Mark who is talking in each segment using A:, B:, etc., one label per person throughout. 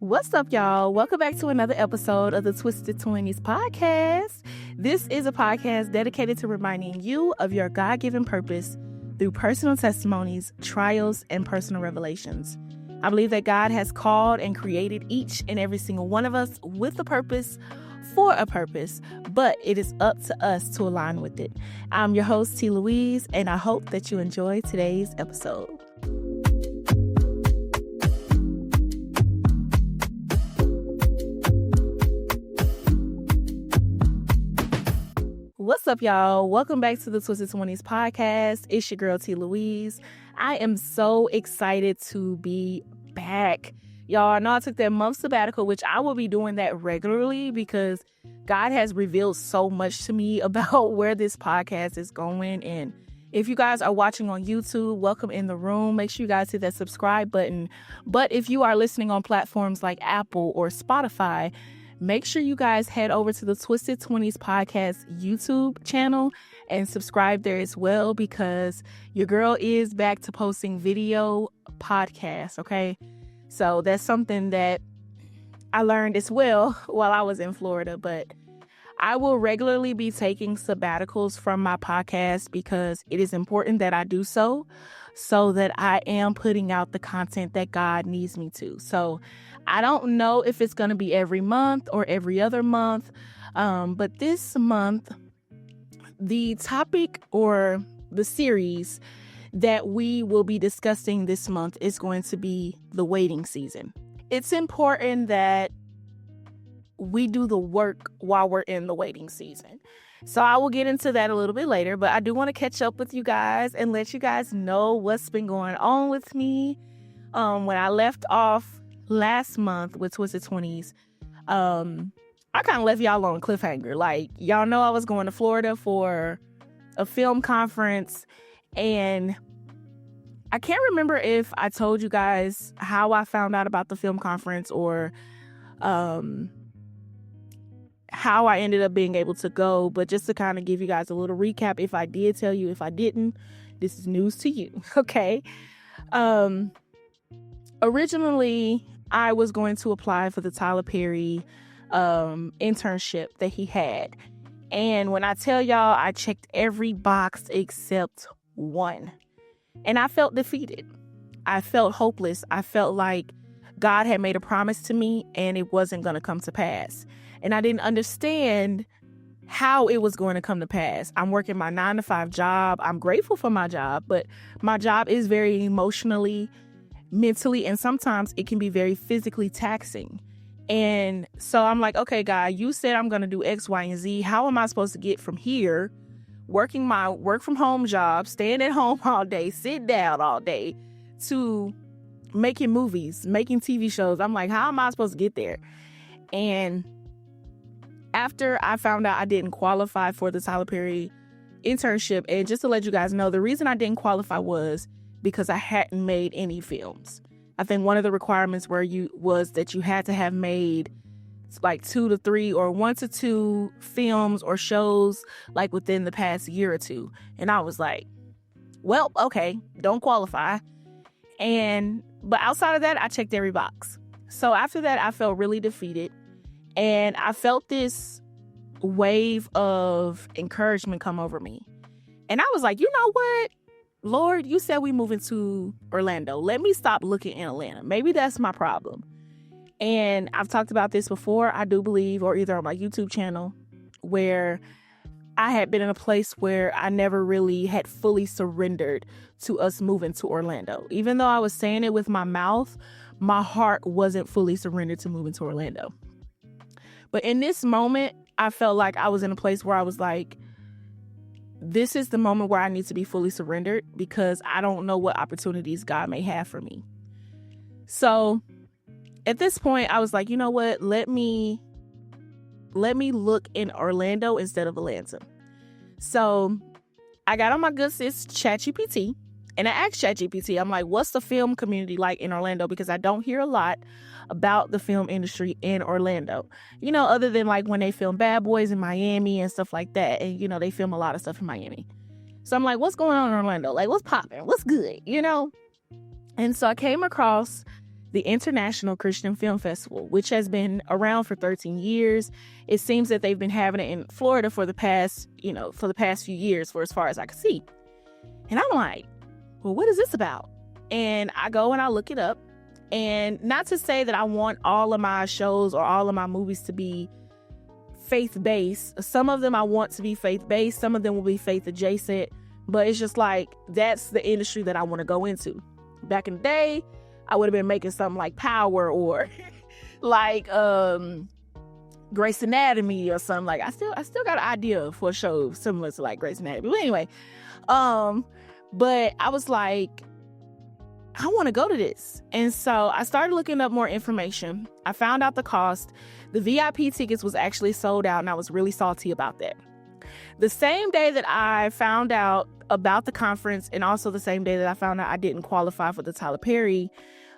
A: What's up, y'all? Welcome back to another episode of the Twisted Twenties podcast. This is a podcast dedicated to reminding you of your God-given purpose through personal testimonies, trials, and personal revelations. I believe that God has called and created each and every single one of us with a purpose, for a purpose, but it is up to us to align with it. I'm your host, Louise, and I hope that you enjoy today's episode. What's up, y'all? Welcome back to the Twisted Twenties podcast. It's your girl, Louise. I am so excited to be back. Y'all, I know I took that month sabbatical, which I will be doing that regularly because God has revealed so much to me about where this podcast is going. And if you guys are watching on YouTube, welcome in the room. Make sure you guys hit that subscribe button. But if you are listening on platforms like Apple or Spotify, make sure you guys head over to the Twisted Twenties podcast YouTube channel and subscribe there as well, because your girl is back to posting video podcasts, okay? So that's something that I learned as well while I was in Florida, but I will regularly be taking sabbaticals from my podcast because it is important that I do so that I am putting out the content that God needs me to. So I don't know if it's going to be every month or every other month, but this month, the topic or the series that we will be discussing this month is going to be the waiting season. It's important that we do the work while we're in the waiting season. So I will get into that a little bit later, but I do want to catch up with you guys and let you guys know what's been going on with me. When I left off last month with Twisted Twenties, I kind of left y'all on a cliffhanger. Like, y'all know I was going to Florida for a film conference, and I can't remember if I told you guys how I found out about the film conference or how I ended up being able to go, but just to kind of give you guys a little recap, if I did tell you, if I didn't, this is news to you, okay? Originally, I was going to apply for the Tyler Perry internship that he had, and when I tell y'all, I checked every box except one, and I felt defeated. I felt hopeless. I felt like God had made a promise to me, and it wasn't going to come to pass. And I didn't understand how it was going to come to pass. I'm working my 9-to-5 job. I'm grateful for my job, but my job is very emotionally, mentally, and sometimes it can be very physically taxing. And so I'm like, okay, God, you said I'm going to do X, Y, and Z. How am I supposed to get from here, working my work from home job, staying at home all day, sitting down all day, to making movies, making TV shows? I'm like, how am I supposed to get there? And after I found out I didn't qualify for the Tyler Perry internship, and just to let you guys know, the reason I didn't qualify was because I hadn't made any films. I think one of the requirements was that you had to have made like 2 to 3 or 1 to 2 films or shows like within the past year or two. And I was like, well, okay, don't qualify. But outside of that, I checked every box. So after that, I felt really defeated. And I felt this wave of encouragement come over me. And I was like, you know what? Lord, you said we moving to Orlando. Let me stop looking in Atlanta. Maybe that's my problem. And I've talked about this before, I do believe, or either on my YouTube channel, where I had been in a place where I never really had fully surrendered to us moving to Orlando. Even though I was saying it with my mouth, my heart wasn't fully surrendered to moving to Orlando. But in this moment, I felt like I was in a place where I was like, this is the moment where I need to be fully surrendered, because I don't know what opportunities God may have for me. So at this point, I was like, you know what? Let me look in Orlando instead of Atlanta. So I got on my good sis ChatGPT, and I asked ChatGPT, I'm like, what's the film community like in Orlando? Because I don't hear a lot about the film industry in Orlando, you know, other than like when they film Bad Boys in Miami and stuff like that. And, you know, they film a lot of stuff in Miami. So I'm like, what's going on in Orlando? Like, what's popping? What's good? You know? And so I came across the International Christian Film Festival, which has been around for 13 years. It seems that they've been having it in Florida for the past few years, for as far as I can see. And I'm like, well, what is this about? And I go and I look it up. And not to say that I want all of my shows or all of my movies to be faith-based. Some of them I want to be faith-based. Some of them will be faith-adjacent. But it's just like, that's the industry that I want to go into. Back in the day, I would have been making something like Power or like Grey's Anatomy or something. Like, I still got an idea for a show similar to like Grey's Anatomy. But anyway, but I was like, I want to go to this. And so I started looking up more information. I found out the cost. The VIP tickets was actually sold out, and I was really salty about that. The same day that I found out about the conference, and also the same day that I found out I didn't qualify for the Tyler Perry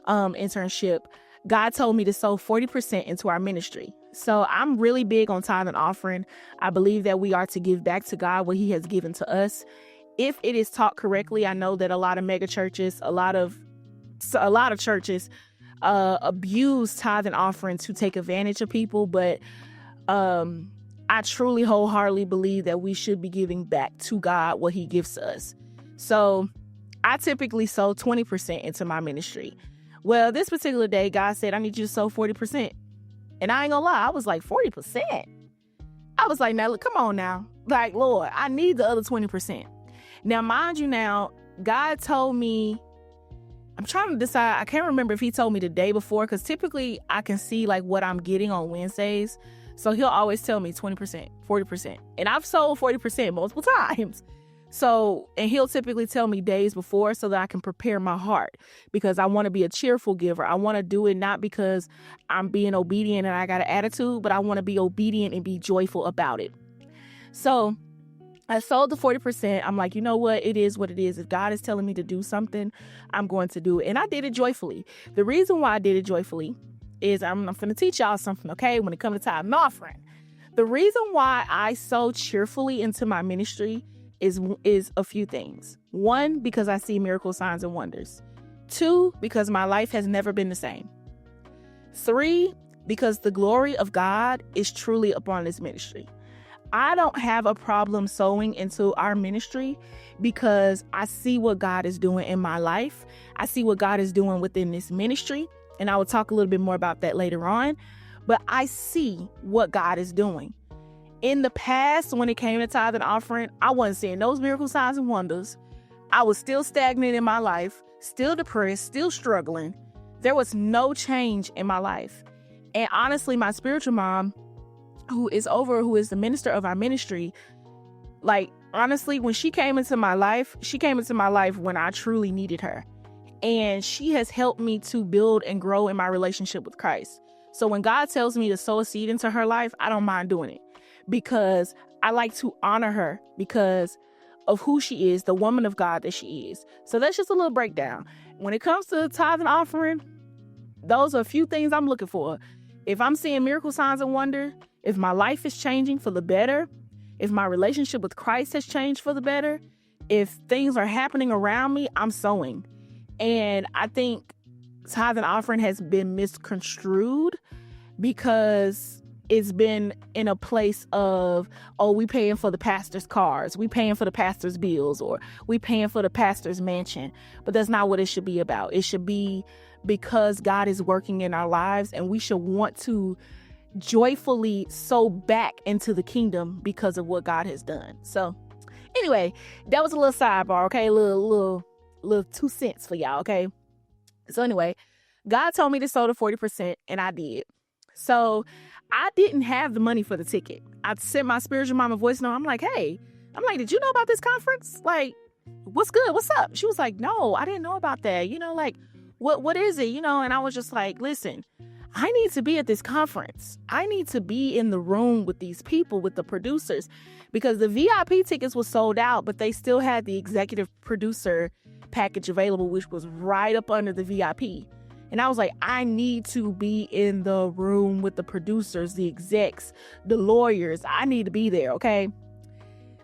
A: internship, God told me to sow 40% into our ministry. So I'm really big on tithe and offering. I believe that we are to give back to God what he has given to us. If it is taught correctly, I know that a lot of mega churches, a lot of churches abuse tithe and offering to take advantage of people. But I truly wholeheartedly believe that we should be giving back to God what he gives us. So I typically sow 20% into my ministry. Well, this particular day, God said, I need you to sow 40%. And I ain't gonna lie, I was like, 40%? I was like, now, look, come on now. Like, Lord, I need the other 20%. Now, mind you now, God told me, I'm trying to decide, I can't remember if he told me the day before, because typically I can see like what I'm getting on Wednesdays. So he'll always tell me 20%, 40%. And I've sold 40% multiple times. So, and he'll typically tell me days before so that I can prepare my heart, because I want to be a cheerful giver. I want to do it not because I'm being obedient and I got an attitude, but I want to be obedient and be joyful about it. So I sold the 40%. I'm like, you know what? It is what it is. If God is telling me to do something, I'm going to do it. And I did it joyfully. The reason why I did it joyfully is I'm going to teach y'all something, okay? When it comes to tithe and offering. The reason why I sow cheerfully into my ministry is a few things. One, because I see miracle signs and wonders. Two, because my life has never been the same. Three, because the glory of God is truly upon this ministry. I don't have a problem sowing into our ministry because I see what God is doing in my life. I see what God is doing within this ministry. And I will talk a little bit more about that later on. But I see what God is doing. In the past, when it came to tithe and offering, I wasn't seeing those miracle signs and wonders. I was still stagnant in my life, still depressed, still struggling. There was no change in my life. And honestly, my spiritual mom, who is the minister of our ministry, like, honestly, when she came into my life when I truly needed her. And she has helped me to build and grow in my relationship with Christ. So when God tells me to sow a seed into her life, I don't mind doing it, because I like to honor her because of who she is, the woman of God that she is. So that's just a little breakdown. When it comes to tithe and offering, those are a few things I'm looking for. If I'm seeing miracle signs and wonder, if my life is changing for the better, if my relationship with Christ has changed for the better, if things are happening around me, I'm sowing. And I think tithe and offering has been misconstrued because it's been in a place of, oh, we paying for the pastor's cars, we paying for the pastor's bills, or we paying for the pastor's mansion. But that's not what it should be about. It should be because God is working in our lives, and we should want to joyfully sow back into the kingdom because of what God has done. So anyway, that was a little sidebar, okay? A little 2 cents for y'all, okay? So anyway, God told me to sow the 40%, and I did. So I didn't have the money for the ticket. I sent my spiritual mom a voice note. I'm like, hey, did you know about this conference? Like, what's good? What's up? She was like, no, I didn't know about that. Like, what is it? And I was just like, listen, I need to be at this conference. I need to be in the room with these people, with the producers, because the VIP tickets were sold out, but they still had the executive producer package available, which was right up under the VIP. And I was like, I need to be in the room with the producers, the execs, the lawyers. I need to be there, okay?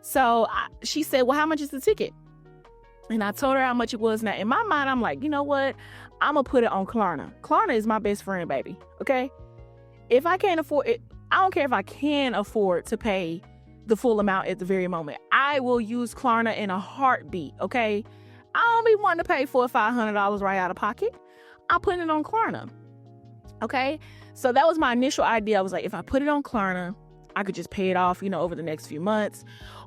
A: So she said, well, how much is the ticket? And I told her how much it was. Now, in my mind, I'm like, you know what? I'm going to put it on Klarna. Klarna is my best friend, baby. Okay. If I can't afford it, I don't care if I can afford to pay the full amount at the very moment. I will use Klarna in a heartbeat. Okay. I don't be wanting to pay $400 or $500 right out of pocket. I'm putting it on Klarna. Okay. So that was my initial idea. I was like, if I put it on Klarna, I could just pay it off, over the next few months,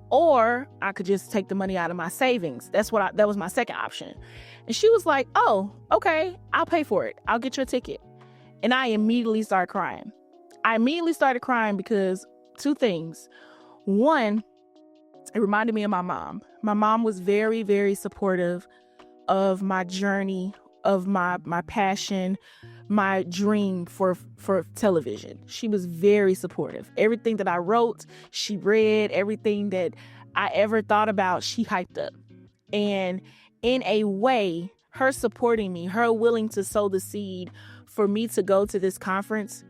A: or I could just take the money out of my savings. That was my second option. And she was like, oh, okay, I'll pay for it. I'll get your ticket. And I immediately started crying. Because two things. One, it reminded me of my mom. My mom was very, very supportive of my journey, of my passion, my dream for television. She was very supportive. Everything that I wrote, she read. Everything that I ever thought about, she hyped up. And in a way, her supporting me, her willing to sow the seed for me to go to this conference,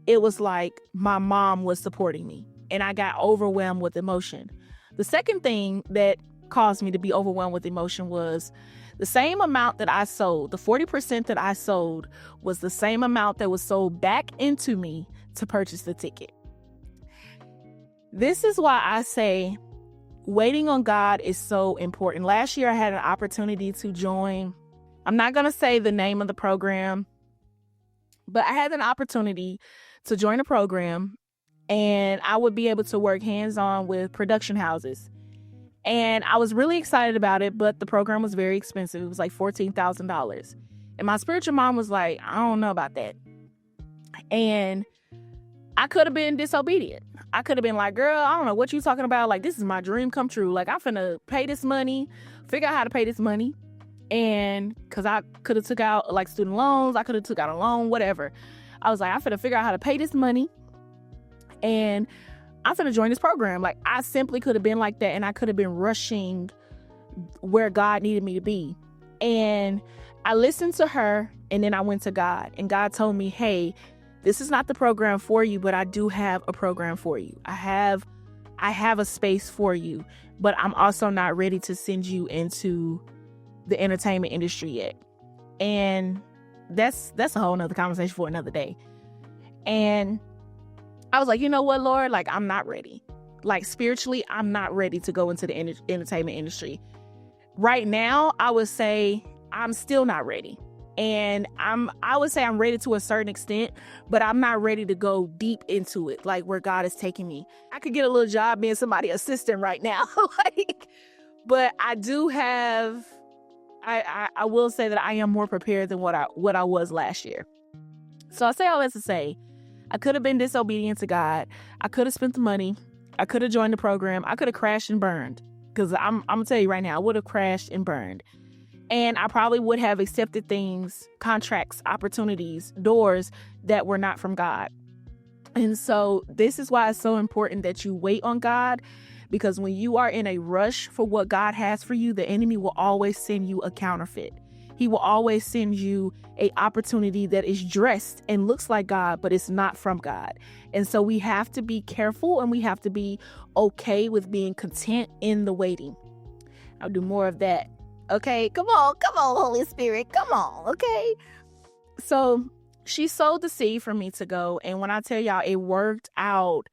A: it was like my mom was supporting me. And I got overwhelmed with emotion. The second thing that caused me to be overwhelmed with emotion was the same amount that I sold, the 40% that I sold was the same amount that was sold back into me to purchase the ticket. This is why I say waiting on God is so important. Last year, I had an opportunity to join. I'm not going to say the name of the program, but I had an opportunity to join a program, and I would be able to work hands-on with production houses. And I was really excited about it, but the program was very expensive. It was like $14,000. And my spiritual mom was like, I don't know about that. And I could have been disobedient. I could have been like, girl, I don't know what you talking about. Like, this is my dream come true. Like, I'm finna pay this money, figure out how to pay this money. And because I could have took out like student loans, I could have took out a loan, whatever. I was like, I'm finna figure out how to pay this money. And I'm finna join this program. Like, I simply could have been like that, and I could have been rushing where God needed me to be. And I listened to her, and then I went to God, and God told me, hey, this is not the program for you, but I do have a program for you. I have a space for you, but I'm also not ready to send you into the entertainment industry yet. And that's a whole nother conversation for another day. And I was like, you know what, Lord, like, I'm not ready. Like, spiritually, I'm not ready to go into the entertainment industry. Right now, I would say I'm still not ready. And I would say I'm ready to a certain extent, but I'm not ready to go deep into it, like where God is taking me. I could get a little job being somebody's assistant right now. But I do have, I will say that I am more prepared than what I was last year. So I say all that to say, I could have been disobedient to God. I could have spent the money. I could have joined the program. I could have crashed and burned. Because I'm going to tell you right now, I would have crashed and burned. And I probably would have accepted things, contracts, opportunities, doors that were not from God. And so this is why it's so important that you wait on God. Because when you are in a rush for what God has for you, the enemy will always send you a counterfeit. He will always send you an opportunity that is dressed and looks like God, but it's not from God. And so we have to be careful, and we have to be okay with being content in the waiting. I'll do more of that. Okay, come on, Holy Spirit, come on, okay? So she sowed the seed for me to go. And when I tell y'all, it worked out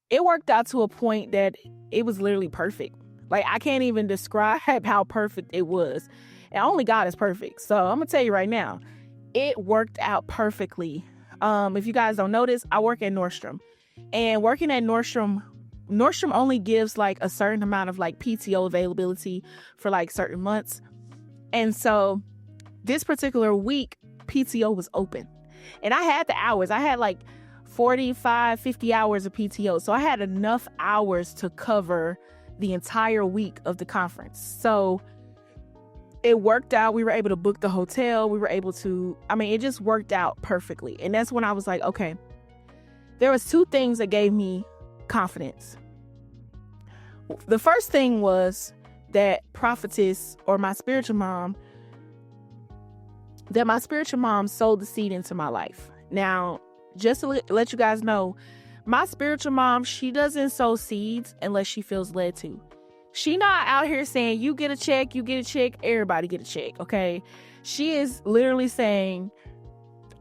A: to a point that it was literally perfect. Like, I can't even describe how perfect it was. And only God is perfect. So I'm going to tell you right now, it worked out perfectly. If you guys don't notice, I work at Nordstrom. And working at Nordstrom only gives like a certain amount of like PTO availability for like certain months. And so this particular week, PTO was open. And I had the hours. I had like 45, 50 hours of PTO. So I had enough hours to cover the entire week of the conference. So it worked out. We were able to book the hotel. It just worked out perfectly. And that's when I was like, okay, there was two things that gave me confidence. The first thing was that prophetess, or my spiritual mom sowed the seed into my life. Now, just to let you guys know, my spiritual mom, she doesn't sow seeds unless she feels led to. She not out here saying, you get a check, everybody get a check, okay? She is literally saying,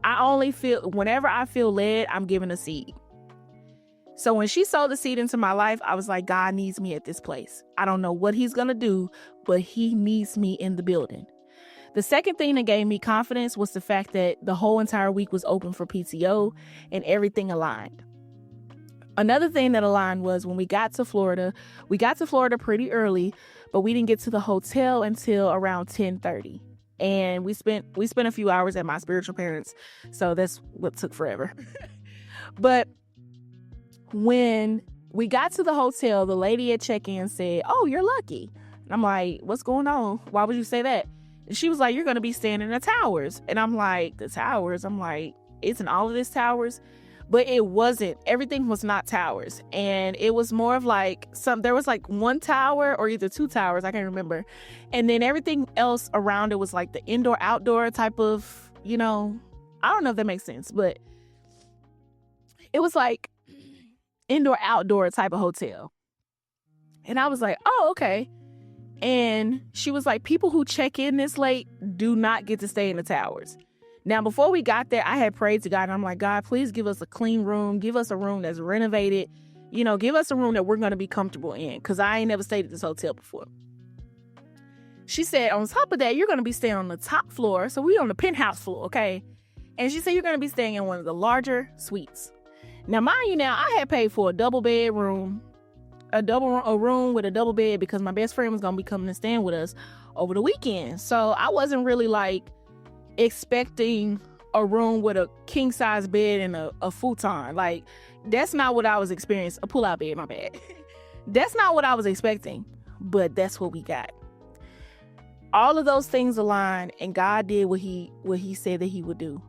A: whenever I feel led, I'm giving a seed. So when she sowed the seed into my life, I was like, God needs me at this place. I don't know what he's going to do, but he needs me in the building. The second thing that gave me confidence was the fact that the whole entire week was open for PTO and everything aligned. Another thing that aligned was when we got to Florida pretty early, but we didn't get to the hotel until around 10:30. And we spent a few hours at my spiritual parents. So that's what took forever. But when we got to the hotel, the lady at check-in said, "Oh, you're lucky." And I'm like, "What's going on? Why would you say that?" And she was like, "You're going to be staying in the towers." And I'm like, "The towers?" I'm like, "Isn't all of this towers?" But it wasn't. Everything was not towers. And it was more of like there was like one tower or either two towers. I can't remember. And then everything else around it was like the indoor outdoor type of, I don't know if that makes sense, but it was like indoor outdoor type of hotel. And I was like, "Oh, okay." And she was like, "People who check in this late do not get to stay in the towers." Now, before we got there, I had prayed to God. And I'm like, "God, please give us a clean room. Give us a room that's renovated. Give us a room that we're going to be comfortable in." Because I ain't never stayed at this hotel before. She said, "On top of that, you're going to be staying on the top floor." So we on the penthouse floor, okay? And she said, "You're going to be staying in one of the larger suites." Now, mind you, I had paid for a double bedroom, a room with a double bed because my best friend was going to be coming and staying with us over the weekend. So I wasn't really like expecting a room with a king size bed and a futon. Like, that's not what I was experiencing. A pull out bed, my bad. That's not what I was expecting, but that's what we got. All of those things aligned, and God did what he said that he would do.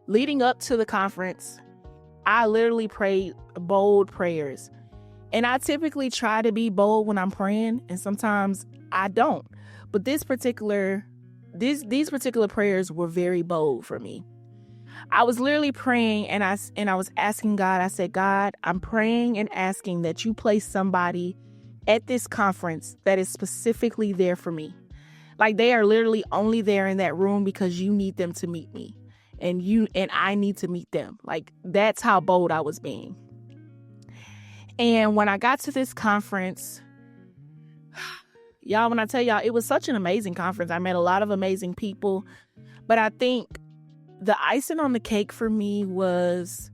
A: Leading up to the conference, I literally prayed bold prayers. And I typically try to be bold when I'm praying, and sometimes I don't. But these particular prayers were very bold for me. I was literally praying, and I was asking God. I said, "God, I'm praying and asking that you place somebody at this conference that is specifically there for me. Like, they are literally only there in that room because you need them to meet me, and I need to meet them." Like, that's how bold I was being. And when I got to this conference, y'all, when I tell y'all, it was such an amazing conference. I met a lot of amazing people. But I think the icing on the cake for me was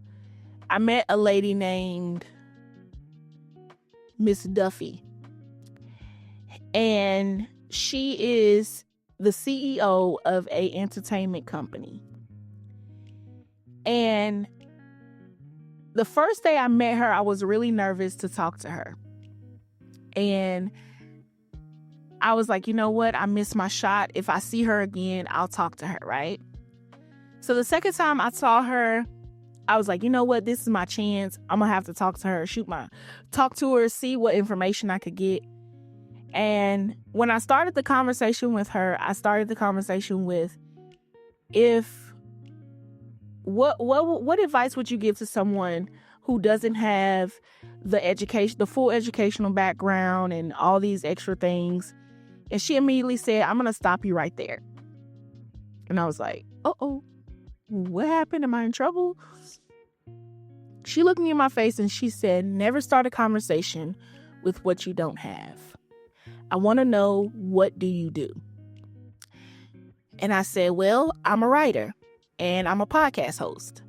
A: I met a lady named Miss Duffy. And she is the CEO of an entertainment company. And the first day I met her, I was really nervous to talk to her. And I was like, you know what? I missed my shot. If I see her again, I'll talk to her, right? So the second time I saw her, I was like, you know what? This is my chance. I'm going to have to talk to her, talk to her, see what information I could get. And when I started the conversation with her, I started the conversation with, what advice would you give to someone who doesn't have the full educational background and all these extra things? And she immediately said, "I'm going to stop you right there." And I was like, "Uh-oh, what happened? Am I in trouble?" She looked me in my face and she said, "Never start a conversation with what you don't have. I want to know, what do you do?" And I said, "Well, I'm a writer and I'm a podcast host."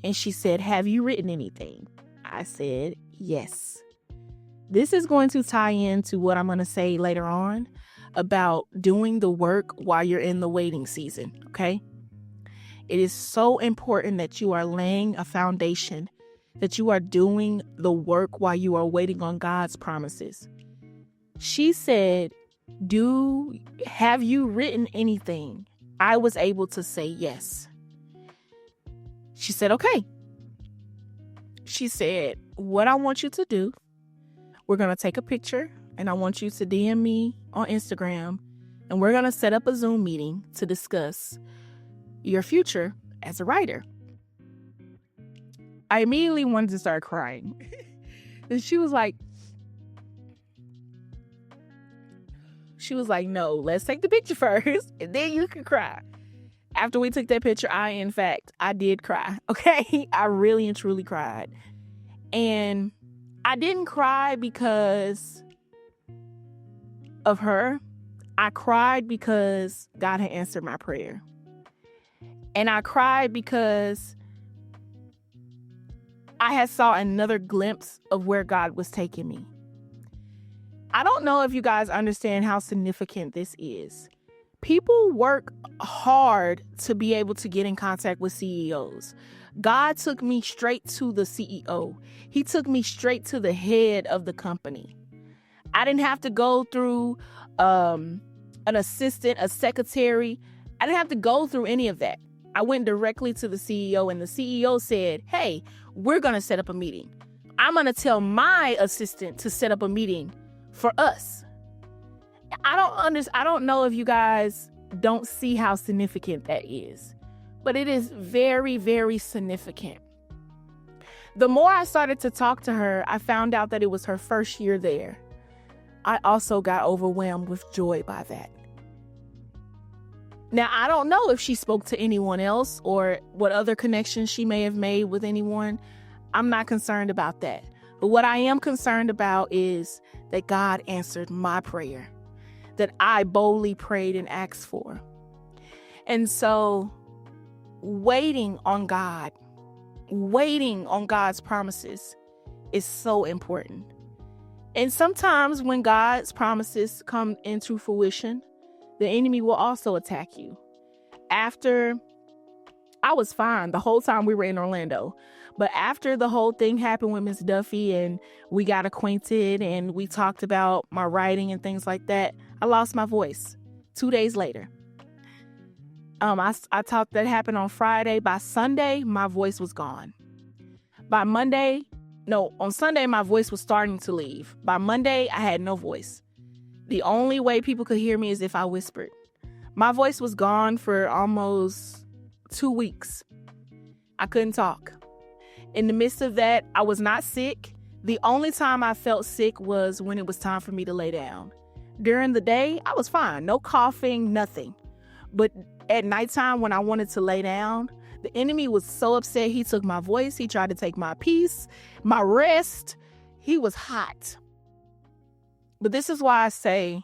A: And she said, "Have you written anything?" I said, "Yes." This is going to tie into what I'm going to say later on about doing the work while you're in the waiting season, okay? It is so important that you are laying a foundation, that you are doing the work while you are waiting on God's promises. She said, "Have you written anything?" I was able to say yes. She said, "Okay." She said, "What I want you to do, we're going to take a picture and I want you to DM me on Instagram, and we're going to set up a Zoom meeting to discuss your future as a writer." I immediately wanted to start crying. And she was like, She was like, no, let's take the picture first and then you can cry. After we took that picture, I did cry. Okay. I really and truly cried. And I didn't cry because of her. I cried because God had answered my prayer. And I cried because I had saw another glimpse of where God was taking me. I don't know if you guys understand how significant this is. People work hard to be able to get in contact with CEOs. God took me straight to the CEO. He took me straight to the head of the company. I didn't have to go through an assistant, a secretary. I didn't have to go through any of that. I went directly to the CEO, and the CEO said, hey, we're going to set up a meeting. I'm going to tell my assistant to set up a meeting for us. I don't know if you guys don't see how significant that is, but it is very, very significant. The more I started to talk to her, I found out that it was her first year there. I also got overwhelmed with joy by that. Now, I don't know if she spoke to anyone else or what other connections she may have made with anyone. I'm not concerned about that. But what I am concerned about is that God answered my prayer that I boldly prayed and asked for. And so waiting on God, waiting on God's promises is so important. And sometimes when God's promises come into fruition, the enemy will also attack you. After, I was fine the whole time we were in Orlando. But after the whole thing happened with Miss Duffy and we got acquainted and we talked about my writing and things like that, I lost my voice 2 days later. I thought that happened on Friday. By Sunday, my voice was gone. On Sunday, my voice was starting to leave. By Monday, I had no voice. The only way people could hear me is if I whispered. My voice was gone for almost 2 weeks. I couldn't talk. In the midst of that, I was not sick. The only time I felt sick was when it was time for me to lay down. During the day, I was fine. No coughing, nothing. But at nighttime, when I wanted to lay down, the enemy was so upset. He took my voice. He tried to take my peace, my rest. He was hot. But this is why I say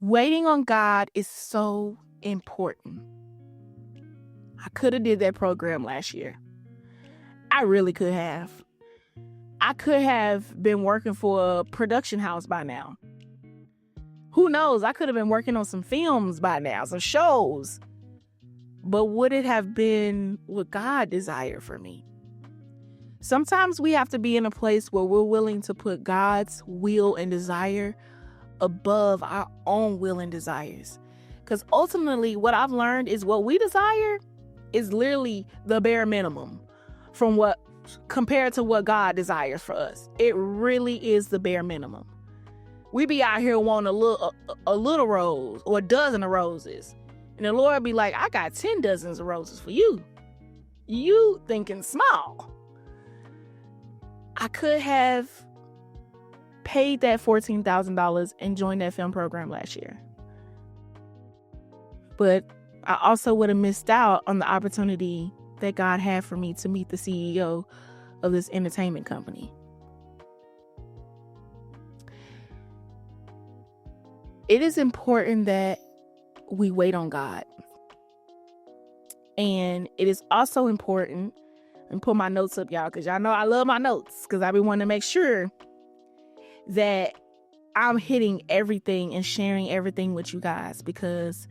A: waiting on God is so important. I could have did that program last year. I really could have. I could have been working for a production house by now. Who knows? I could have been working on some films by now, some shows. But would it have been what God desired for me? Sometimes we have to be in a place where we're willing to put God's will and desire above our own will and desires. Because ultimately, what I've learned is what we desire is literally the bare minimum compared to what God desires for us. It really is the bare minimum. We be out here wanting a little rose or a dozen of roses. And the Lord be like, I got 10 dozens of roses for you. You thinking small. I could have paid that $14,000 and joined that film program last year. But I also would have missed out on the opportunity that God had for me to meet the CEO of this entertainment company. It is important that we wait on God. And it is also important, and put my notes up, y'all, because y'all know I love my notes, because I be wanting to make sure that I'm hitting everything and sharing everything with you guys, because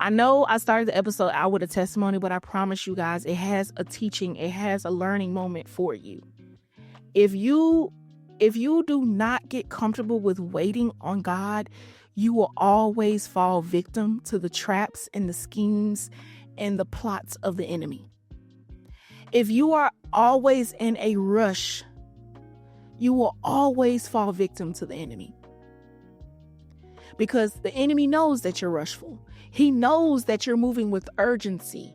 A: I know I started the episode out with a testimony, but I promise you guys, it has a teaching, it has a learning moment for you. If you do not get comfortable with waiting on God, you will always fall victim to the traps and the schemes and the plots of the enemy. If you are always in a rush, you will always fall victim to the enemy. Because the enemy knows that you're rushful. He knows that you're moving with urgency.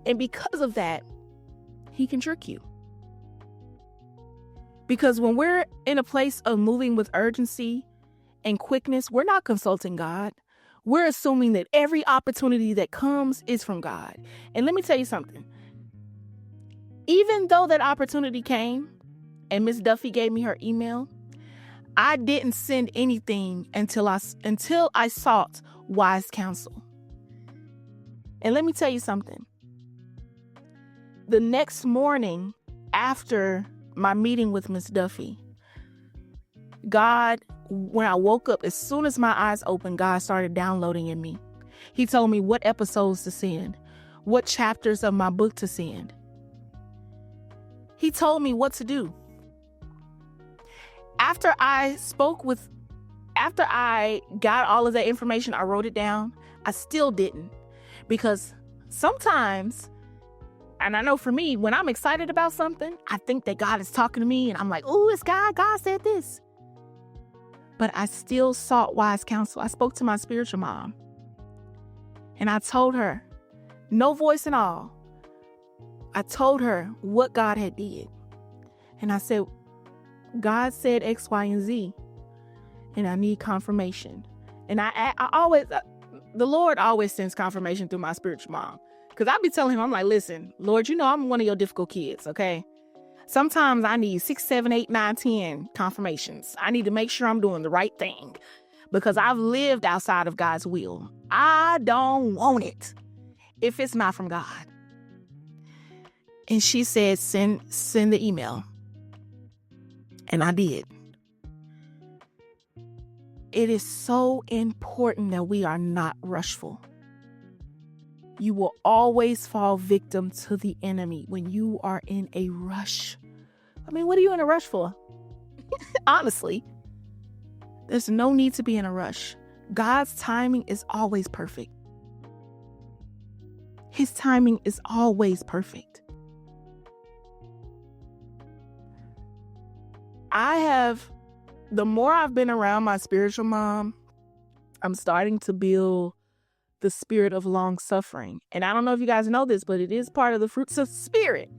A: And because of that, he can trick you. Because when we're in a place of moving with urgency, and quickness, we're not consulting God. We're assuming that every opportunity that comes is from God. And let me tell you something. Even though that opportunity came and Miss Duffy gave me her email, I didn't send anything until I sought wise counsel. And let me tell you something. The next morning after my meeting with Miss Duffy, God, when I woke up, as soon as my eyes opened, God started downloading in me. He told me what episodes to send, what chapters of my book to send. He told me what to do. After I got all of that information, I wrote it down. I still didn't, because sometimes, and I know for me, when I'm excited about something, I think that God is talking to me and I'm like, oh, it's God. God said this. But I still sought wise counsel. I spoke to my spiritual mom and I told her, no voice and all. I told her what God had did. And I said, God said X, Y, and Z, and I need confirmation. And the Lord always sends confirmation through my spiritual mom. Because I be telling him, I'm like, listen, Lord, you know I'm one of your difficult kids, okay? Sometimes I need 6, 7, 8, 9, 10 confirmations. I need to make sure I'm doing the right thing because I've lived outside of God's will. I don't want it if it's not from God. And she said, send the email. And I did. It is so important that we are not rushful. You will always fall victim to the enemy when you are in a rush. I mean, what are you in a rush for? Honestly, there's no need to be in a rush. God's timing is always perfect. His timing is always perfect. The more I've been around my spiritual mom, I'm starting to build the spirit of long suffering. And I don't know if you guys know this, but it is part of the fruits of spirit,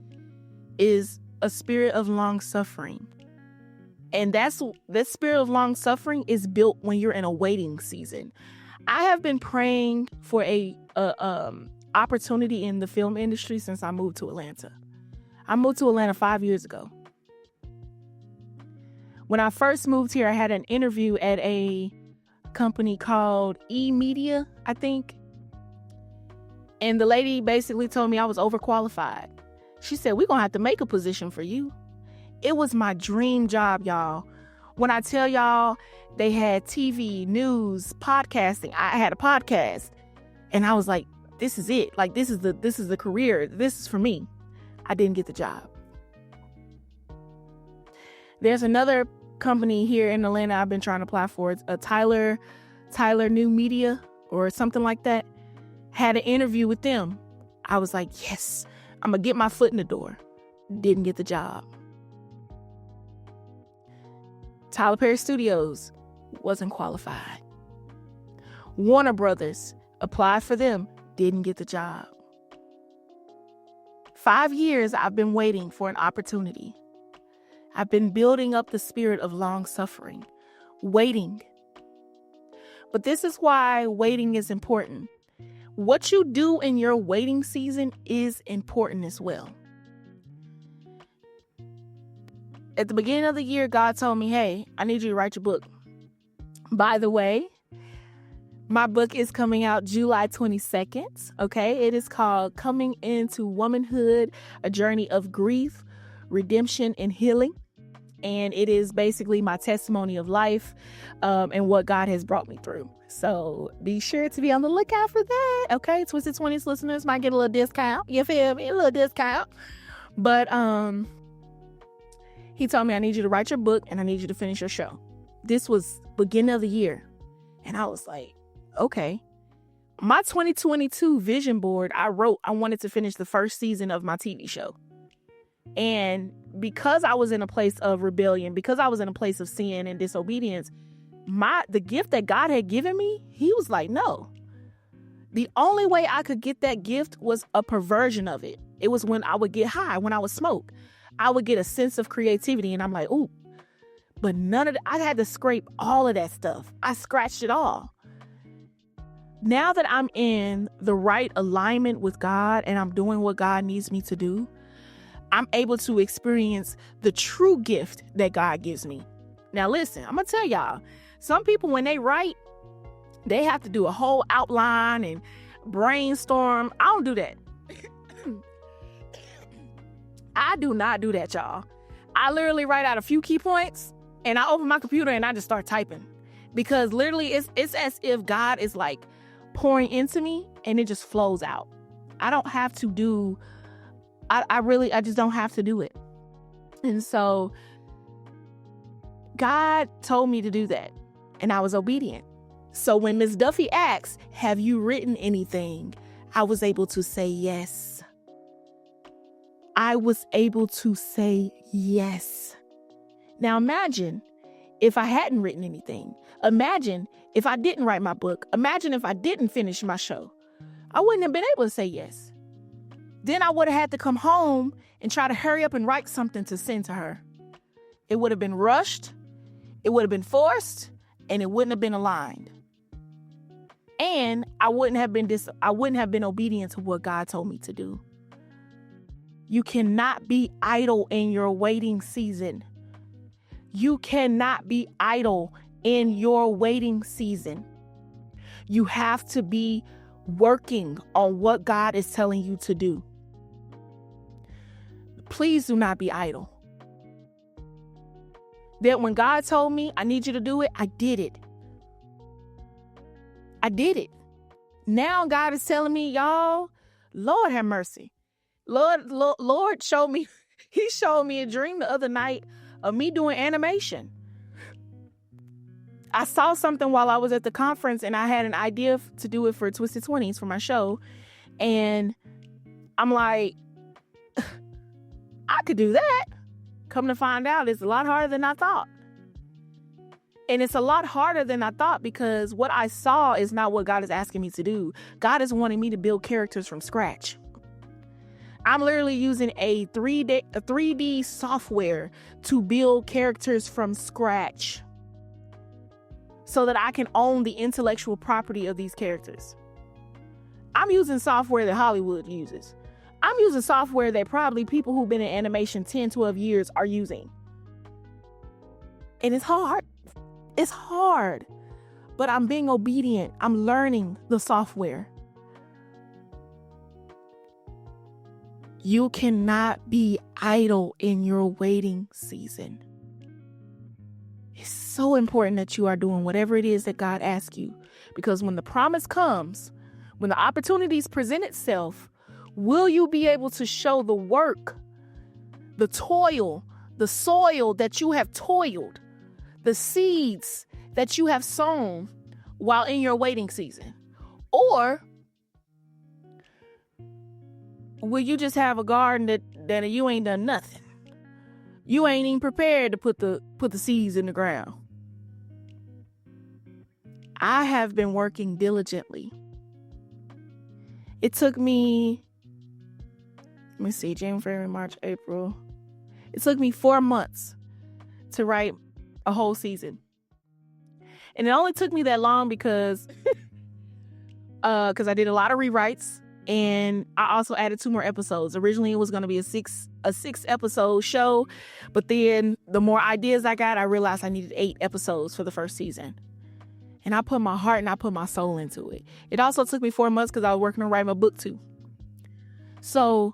A: is a spirit of long suffering. And that spirit of long suffering is built when you're in a waiting season. I have been praying for a opportunity in the film industry since I moved to Atlanta. I moved to Atlanta 5 years ago. When I first moved here, I had an interview at a company called E-Media, I think. And the lady basically told me I was overqualified. She said, we're going to have to make a position for you. It was my dream job, y'all. When I tell y'all they had TV, news, podcasting, I had a podcast. And I was like, this is it. Like, this is the career. This is for me. I didn't get the job. There's another company here in Atlanta I've been trying to apply for. It's a Tyler New Media or something like that. Had an interview with them. I was like, yes, I'm going to get my foot in the door. Didn't get the job. Tyler Perry Studios, wasn't qualified. Warner Brothers, applied for them, didn't get the job. 5 years I've been waiting for an opportunity. I've been building up the spirit of long suffering, waiting. But this is why waiting is important. What you do in your waiting season is important as well. At the beginning of the year, God told me, hey, I need you to write your book. By the way, my book is coming out July 22nd. Okay, it is called Coming Into Womanhood, A Journey of Grief, Redemption, and Healing. And it is basically my testimony of life and what God has brought me through. So be sure to be on the lookout for that. Okay, Twisted Twenties listeners might get a little discount. You feel me? A little discount. But he told me, I need you to write your book and I need you to finish your show. This was beginning of the year. And I was like, okay. My 2022 vision board, I wanted to finish the first season of my TV show. And because I was in a place of rebellion, because I was in a place of sin and disobedience, the gift that God had given me, he was like, no. The only way I could get that gift was a perversion of it. It was when I would get high, when I would smoke. I would get a sense of creativity and I'm like, ooh. But I had to scrape all of that stuff. I scratched it all. Now that I'm in the right alignment with God and I'm doing what God needs me to do, I'm able to experience the true gift that God gives me. Now listen, I'm going to tell y'all, some people when they write, they have to do a whole outline and brainstorm. I don't do that. I do not do that, y'all. I literally write out a few key points and I open my computer and I just start typing, because literally it's as if God is like pouring into me and it just flows out. I don't have to do, I just don't have to do it. And so God told me to do that and I was obedient. So when Miss Duffy asked, have you written anything? I was able to say yes. I was able to say yes. Now imagine if I hadn't written anything. Imagine if I didn't write my book. Imagine if I didn't finish my show. I wouldn't have been able to say yes. Then I would have had to come home and try to hurry up and write something to send to her. It would have been rushed. It would have been forced, and it wouldn't have been aligned. And I wouldn't have been obedient to what God told me to do. You cannot be idle in your waiting season. You cannot be idle in your waiting season. You have to be working on what God is telling you to do. Please do not be idle. That when God told me, I need you to do it, I did it. I did it. Now God is telling me, y'all, Lord have mercy. Lord showed me, he showed me a dream the other night of me doing animation. I saw something while I was at the conference and I had an idea to do it for Twisted Twenties for my show. And I'm like, I could do that. Come to find out, it's a lot harder than I thought. And it's a lot harder than I thought because what I saw is not what God is asking me to do. God is wanting me to build characters from scratch. I'm literally using a 3D software to build characters from scratch so that I can own the intellectual property of these characters. I'm using software that Hollywood uses. I'm using software that probably people who've been in animation 10, 12 years are using. And it's hard. It's hard. But I'm being obedient. I'm learning the software. You cannot be idle in your waiting season. It's so important that you are doing whatever it is that God asks you. Because when the promise comes, when the opportunities present itself, will you be able to show the work, the toil, the soil that you have toiled, the seeds that you have sown while in your waiting season? Or will you just have a garden that you ain't done nothing? You ain't even prepared to put the seeds in the ground. I have been working diligently. It took me, let me see, January, February, March, April. It took me 4 months to write a whole season. And it only took me that long because I did a lot of rewrites. And I also added 2 more episodes. Originally, it was going to be a six episode show. But then the more ideas I got, I realized I needed 8 episodes for the first season. And I put my heart and I put my soul into it. It also took me 4 months because I was working on writing my book too. So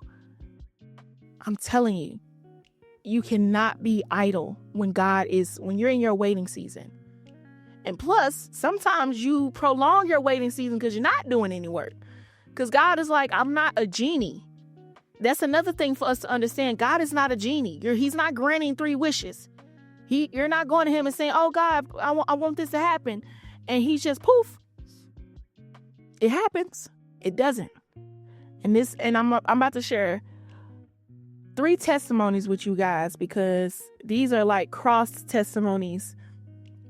A: I'm telling you, you cannot be idle when you're in your waiting season. And plus, sometimes you prolong your waiting season because you're not doing any work. Because God is like, I'm not a genie. That's another thing for us to understand. God is not a genie. He's not granting 3 wishes. You're not going to him and saying, oh God, I want this to happen. And he's just poof. It happens. It doesn't. And I'm about to share 3 testimonies with you guys because these are like cross testimonies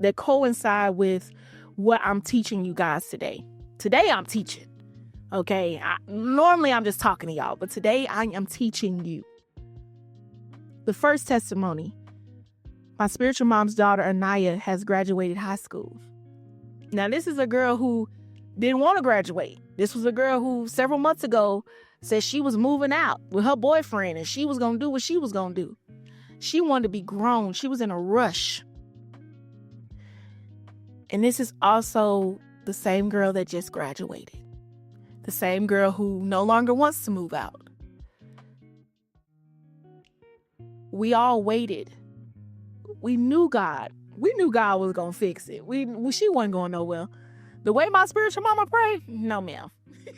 A: that coincide with what I'm teaching you guys today. Today I'm teaching. Okay, normally I'm just talking to y'all, but today I am teaching you. The first testimony, My spiritual mom's daughter, Anaya, has graduated high school. Now, this is a girl who didn't want to graduate. This was a girl who several months ago said she was moving out with her boyfriend and she was going to do what she was going to do. She wanted to be grown. She was in a rush. And this is also the same girl that just graduated. The same girl who no longer wants to move out. We all waited. We knew God. We knew God was going to fix it. She wasn't going nowhere. The way my spiritual mama prayed, no, ma'am.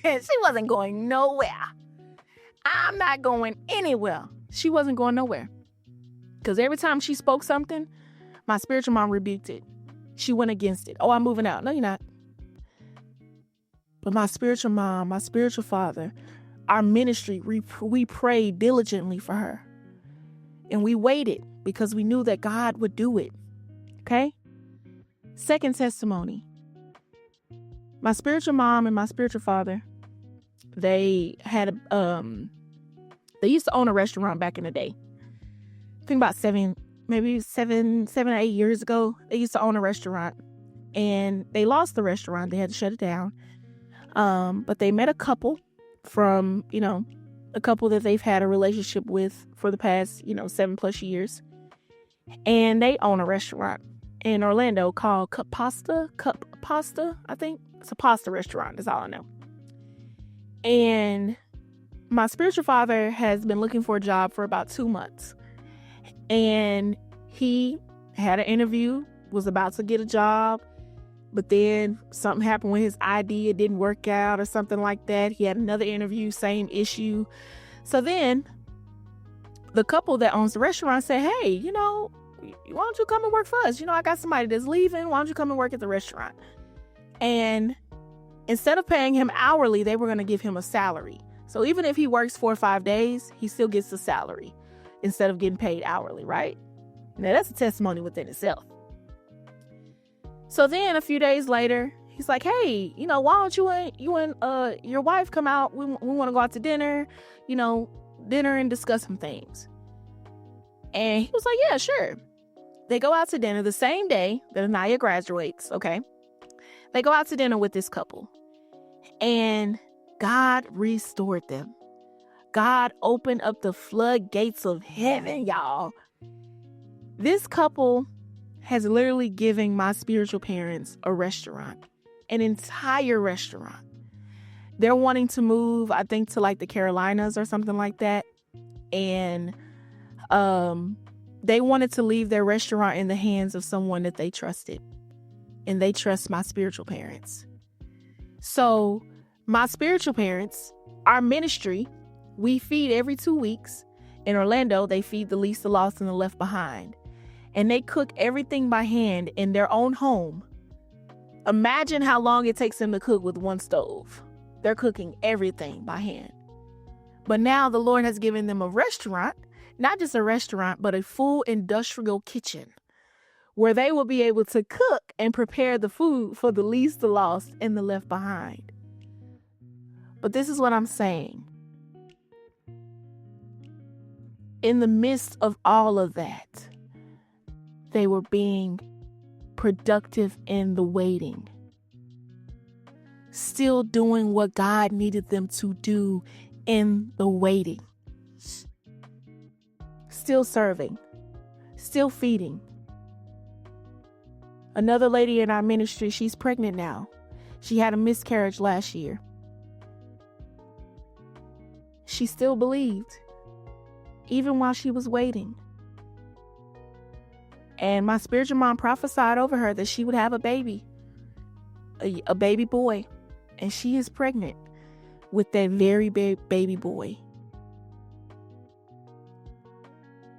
A: She wasn't going nowhere. I'm not going anywhere. She wasn't going nowhere. Because every time she spoke something, my spiritual mom rebuked it. She went against it. Oh, I'm moving out. No, you're not. But my spiritual mom, my spiritual father, our ministry, we prayed diligently for her. And we waited because we knew that God would do it. Okay? Second testimony. My spiritual mom and my spiritual father, they used to own a restaurant back in the day. I think about seven or 8 years ago, they used to own a restaurant and they lost the restaurant. They had to shut it down. But they met a couple from, a couple that they've had a relationship with for the past, 7+ years. And they own a restaurant in Orlando called Cup Pasta, I think. It's a pasta restaurant, that's all I know. And my spiritual father has been looking for a job for about 2 months. And he had an interview, was about to get a job, but then something happened with his ID. It didn't work out or something like that. He had another interview, same issue. So then the couple that owns the restaurant said, hey, why don't you come and work for us? I got somebody that's leaving. Why don't you come and work at the restaurant? And instead of paying him hourly, they were going to give him a salary. So even if he works 4 or 5 days, he still gets the salary instead of getting paid hourly, right? Now, that's a testimony within itself. So then a few days later, he's like, hey, why don't you and your wife come out? We want to go out to dinner, dinner and discuss some things. And he was like, yeah, sure. They go out to dinner the same day that Anaya graduates, okay? They go out to dinner with this couple. And God restored them. God opened up the floodgates of heaven, y'all. This couple has literally given my spiritual parents a restaurant, an entire restaurant. They're wanting to move, I think, to like the Carolinas or something like that. And they wanted to leave their restaurant in the hands of someone that they trusted. And they trust my spiritual parents. So my spiritual parents, our ministry, we feed every 2 weeks. In Orlando, they feed the least, the lost, and the left behind. And they cook everything by hand in their own home. Imagine how long it takes them to cook with one stove. They're cooking everything by hand. But now the Lord has given them a restaurant, not just a restaurant, but a full industrial kitchen where they will be able to cook and prepare the food for the least, the lost, and the left behind. But this is what I'm saying. In the midst of all of that, they were being productive in the waiting. Still doing what God needed them to do in the waiting. Still serving. Still feeding. Another lady in our ministry, she's pregnant now. She had a miscarriage last year. She still believed, even while she was waiting. And my spiritual mom prophesied over her that she would have a baby, a baby boy. And she is pregnant with that very baby boy.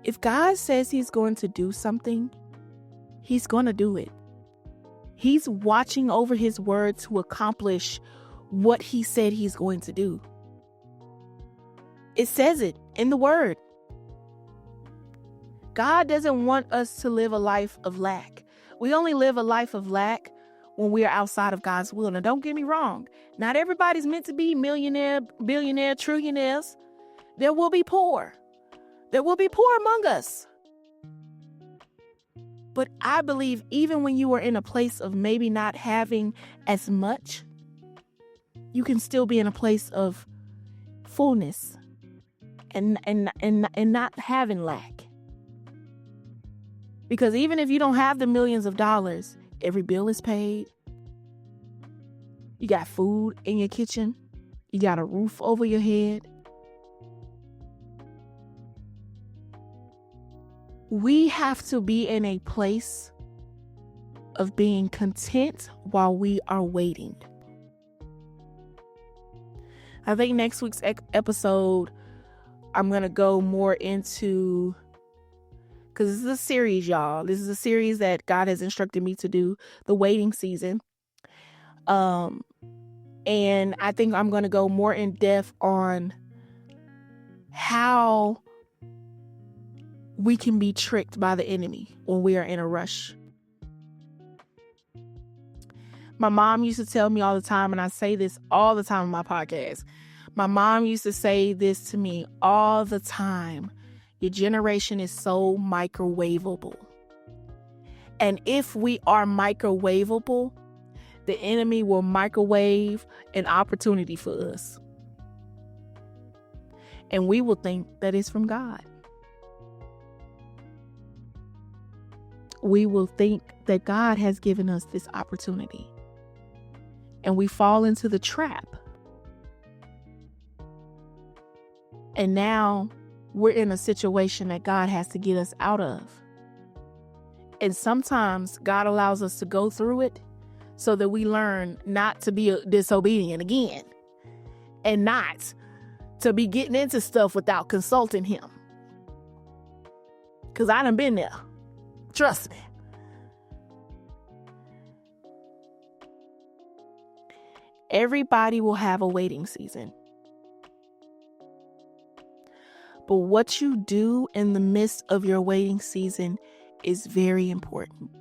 A: If God says he's going to do something, he's going to do it. He's watching over his word to accomplish what he said he's going to do. It says it in the word. God doesn't want us to live a life of lack. We only live a life of lack when we are outside of God's will. Now, don't get me wrong. Not everybody's meant to be millionaire, billionaire, trillionaires. There will be poor. There will be poor among us. But I believe even when you are in a place of maybe not having as much, you can still be in a place of fullness and not having lack. Because even if you don't have the millions of dollars, every bill is paid. You got food in your kitchen. You got a roof over your head. We have to be in a place of being content while we are waiting. I think next week's episode, I'm going to go more into, because this is a series, y'all. This is a series that God has instructed me to do, the waiting season. And I think I'm going to go more in depth on how we can be tricked by the enemy when we are in a rush. My mom used to tell me all the time, and I say this all the time on my podcast. My mom used to say this to me all the time. Your generation is so microwavable. And if we are microwavable, the enemy will microwave an opportunity for us. And we will think that it's from God. We will think that God has given us this opportunity. And we fall into the trap. And now we're in a situation that God has to get us out of. And sometimes God allows us to go through it so that we learn not to be disobedient again. And not to be getting into stuff without consulting him. Because I done been there. Trust me. Everybody will have a waiting season. But what you do in the midst of your waiting season is very important.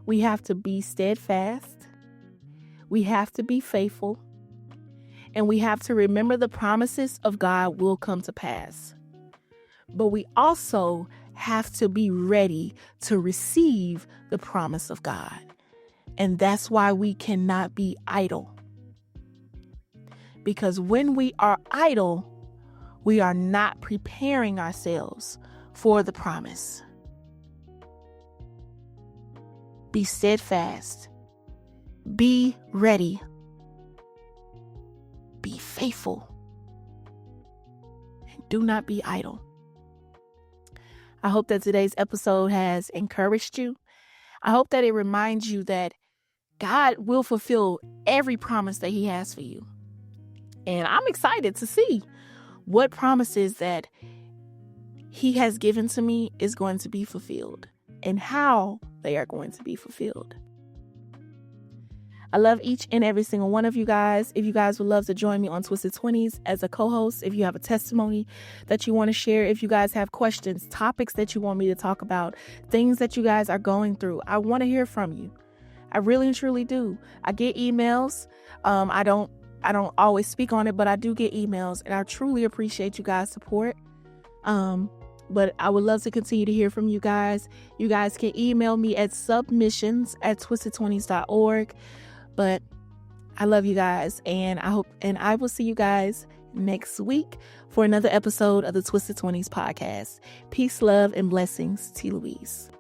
A: We have to be steadfast. We have to be faithful. And we have to remember the promises of God will come to pass. But we also have to be ready to receive the promise of God. And that's why we cannot be idle. Because when we are idle, we are not preparing ourselves for the promise. Be steadfast. Be ready. Be faithful. And do not be idle. I hope that today's episode has encouraged you. I hope that it reminds you that God will fulfill every promise that he has for you. And I'm excited to see what promises that he has given to me is going to be fulfilled and how they are going to be fulfilled. I love each and every single one of you guys. If you guys would love to join me on Twisted Twenties as a co-host, if you have a testimony that you want to share, if you guys have questions, topics that you want me to talk about, things that you guys are going through, I want to hear from you. I really and truly do. I get emails. I don't always speak on it, but I do get emails, and I truly appreciate you guys' support. But I would love to continue to hear from you guys. You guys can email me at submissions@twistedtwenties.org. But I love you guys, and I will see you guys next week for another episode of the Twisted Twenties podcast. Peace, love, and blessings to Louise.